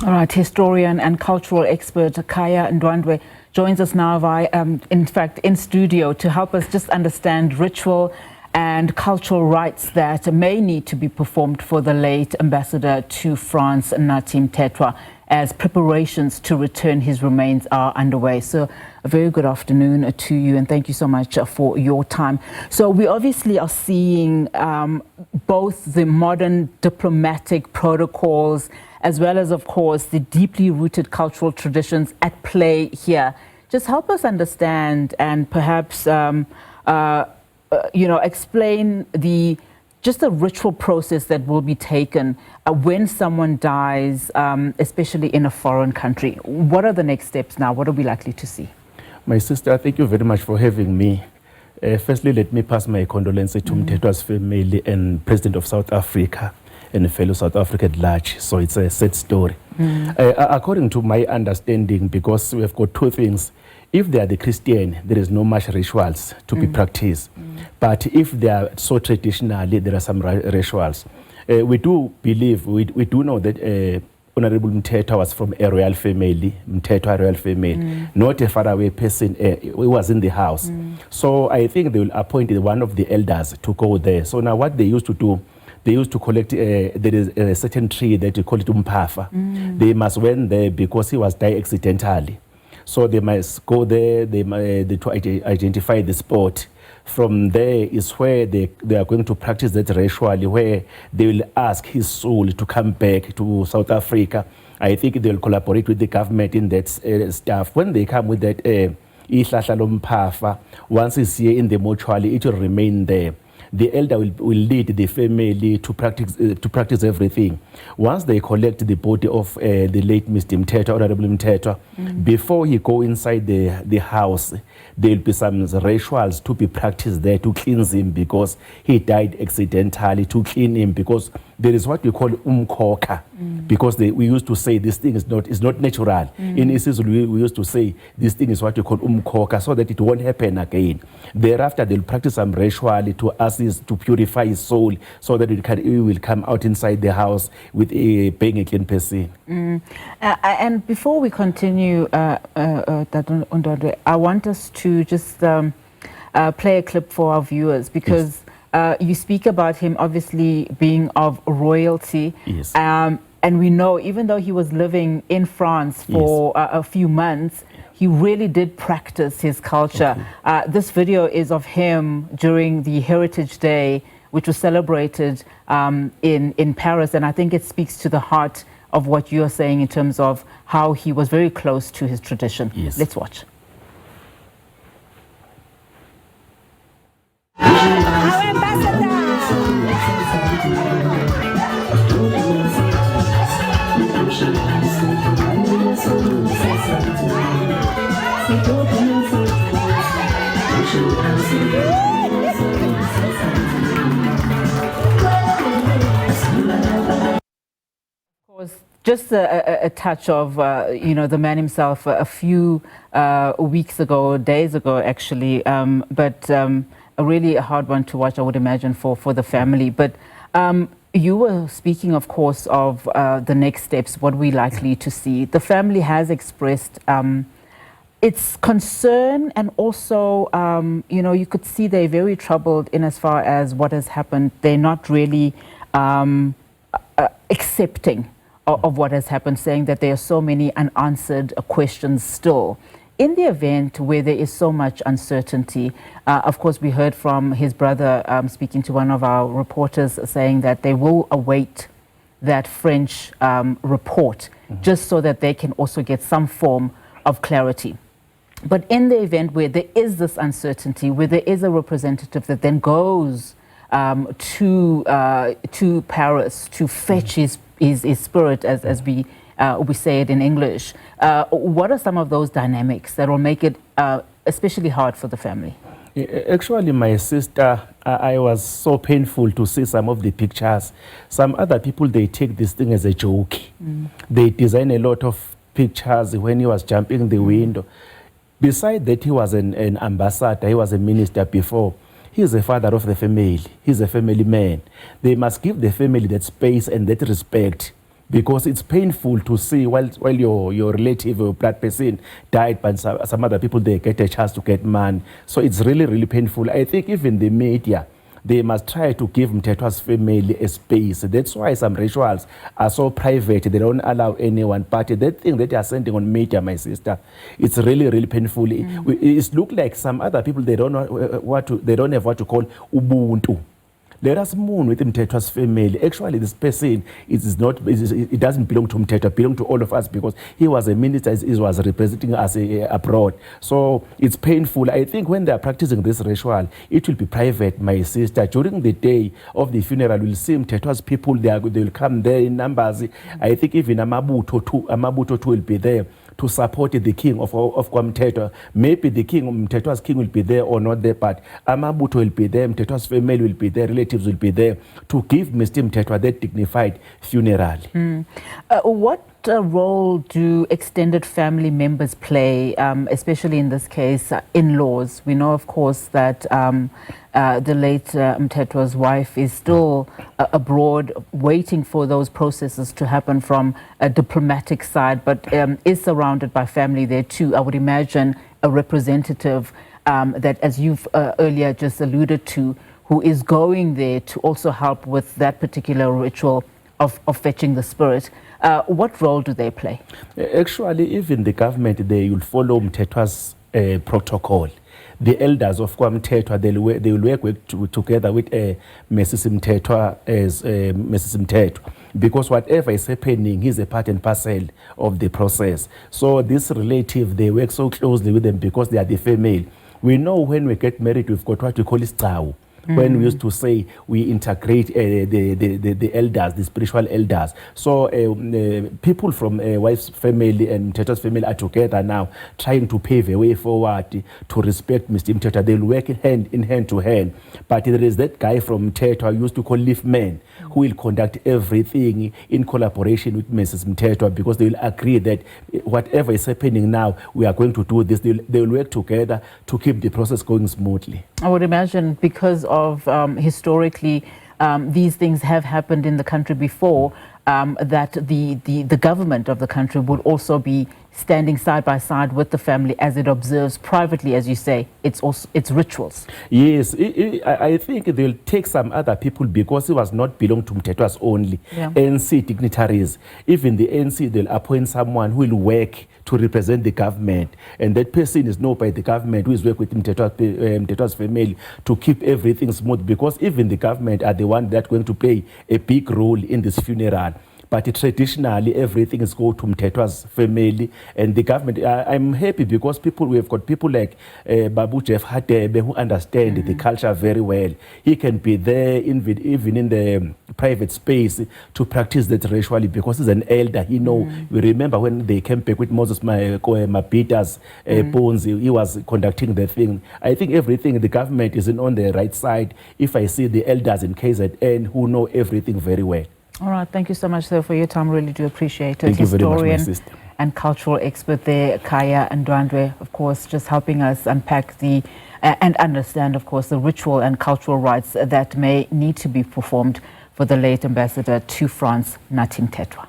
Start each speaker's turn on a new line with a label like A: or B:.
A: All right, historian and cultural expert Khaya Ndwandwe joins us now in fact, in studio to help us just understand ritual and cultural rites that may need to be performed for the late ambassador to France, Nathi Mthethwa, as preparations to return his remains are underway. So a very good afternoon to you, and thank you so much for your time. So we obviously are seeing both the modern diplomatic protocols as well as, of course, the deeply rooted cultural traditions at play here. Just help us understand and perhaps explain the ritual process that will be taken when someone dies, especially in a foreign country. What are the next steps now? What are we likely to see?
B: My sister, thank you very much for having me. Firstly, let me pass my condolences to Mthethwa's family and President of South Africa and fellow South Africa at large. So it's a sad story. According to my understanding, because we have got two things. If they are the Christian, there is no much rituals to be practiced. But if they are so traditionally, there are some rituals. We do believe, we do know that Honorable Mthethwa was from a royal family, Mthethwa royal family, not a faraway person. He was in the house. So I think they will appoint one of the elders to go there. So now what they used to do, they used to collect, there is a certain tree that you call it Umpafa. They must went there because he was died accidentally. So they must go there, they to identify the spot. From there is where they are going to practice that ritual, where they will ask his soul to come back to South Africa. I think they will collaborate with the government in that stuff. When they come with that Ihlahla lomphafa, once it's here in the mortuary, it will remain there. The elder will lead the family to practice everything. Once they collect the body of the late Mr. Mthethwa, Honorable Mthethwa, before he go inside the house, there will be some rituals to be practiced there to cleanse him, because he died accidentally, to clean him, because there is what we call umkhokha, because we used to say this thing is not natural. In Isizulu, we used to say this thing is what we call umkhokha, so that it won't happen again. Thereafter, they'll practice some ritual to assist, to purify his soul, so that he will come out inside the house with being a clean person.
A: And before we continue, I want us to just play a clip for our viewers, because you speak about him obviously being of royalty.
B: Yes.
A: And we know, even though he was living in France for a few months, he really did practice his culture. This video is of him during the Heritage Day, which was celebrated in Paris. And I think it speaks to the heart of what you're saying in terms of how he was very close to his tradition.
B: Yes.
A: Let's watch.
C: Our ambassador!
A: Of course, just a touch of, the man himself a few weeks ago, days ago, actually, but really a hard one to watch, I would imagine, for the family. But you were speaking, of course, of the next steps, what we're likely to see. The family has expressed its concern, and also, you could see they're very troubled in as far as what has happened. They're not really accepting of what has happened, saying that there are so many unanswered questions still. In the event where there is so much uncertainty, of course, we heard from his brother speaking to one of our reporters, saying that they will await that French report, just so that they can also get some form of clarity. But in the event where there is this uncertainty, where there is a representative that then goes to Paris to fetch his spirit, as we say it in English, what are some of those dynamics that will make it especially hard for the family?
B: Actually, my sister, I was so painful to see some of the pictures. Some other people, they take this thing as a joke. They design a lot of pictures when he was jumping the window. Besides that, he was an ambassador, he was a minister before. He is a father of the family. He's a family man. They must give the family that space and that respect because it's painful to see while your relative or blood person died, but some other people, they get a chance to get money. So it's really, really painful. I think even the media, they must try to give Mthethwa's family a space. That's why some rituals are so private. They don't allow anyone. But that thing that they are sending on media, my sister, it's really, really painful. It looks like some other people, they don't know they don't have what to call ubuntu. Let us mourn with Mthethwa's family. Actually, this person it doesn't belong to Mthethwa, it belongs to all of us, because he was a minister, he was representing us abroad. So it's painful. I think when they are practicing this ritual, it will be private, my sister. During the day of the funeral, we'll see Mthethwa's people, they will come there in numbers. I think even Amabuto too will be there to support the king of Mthethwa. Maybe the king, Mthethwa's king, will be there or not there, but Amabuto will be there, Mthethwa's family will be there, relatives will be there to give Mr. Mthethwa that dignified funeral.
A: What role do extended family members play, especially in this case, in-laws? We know, of course, that the late Mthethwa's wife is still abroad, waiting for those processes to happen from a diplomatic side, but is surrounded by family there too. I would imagine a representative that, as you've earlier just alluded to, who is going there to also help with that particular ritual of fetching the spirit. What role do they play?
B: Actually, even the government, they will follow Mthethwa's protocol. The elders of Mthethwa, they will work together with Mrs. Mthethwa as Mrs. Mthethwa, because whatever is happening, he's a part and parcel of the process. So this relative, they work so closely with them because they are the female. We know when we get married, we've got what we call iscawu. When we used to say we integrate the elders, the spiritual elders. So people from wife's family and Mthethwa's family are together now, trying to pave a way forward to respect Mr. Mthethwa. They'll work hand to hand. But there is that guy from Mthethwa used to call Leaf Man, who will conduct everything in collaboration with Mrs. Mthethwa, because they will agree that whatever is happening now, we are going to do this. They will work together to keep the process going smoothly.
A: I would imagine, because of historically these things have happened in the country before, that the government of the country would also be standing side by side with the family as it observes privately, as you say, its rituals.
B: Yes, I think they'll take some other people, because it was not belong to Mthethwa's only. ANC dignitaries, even the ANC, they'll appoint someone who will work to represent the government, and that person is known by the government, who is working with Mthethwa's family to keep everything smooth, because even the government are the one that's going to play a big role in this funeral. But traditionally, everything is go to Mthethwa's family and the government. I'm happy because we have got people like Babu Jeff Hatebe, who understand the culture very well. He can be there even in the private space to practice that ritually, because he's an elder. He know. We remember when they came back with Moses Mapita's bones, he was conducting the thing. I think everything, the government is on the right side. If I see the elders in KZN who know everything very well.
A: All right, thank you so much, sir, for your time. Really do appreciate it.
B: Thank you very much, my sister.
A: And cultural expert there, Khaya Ndwandwe, of course, just helping us unpack and understand, of course, the ritual and cultural rites that may need to be performed for the late ambassador to France, Nathi Mthethwa.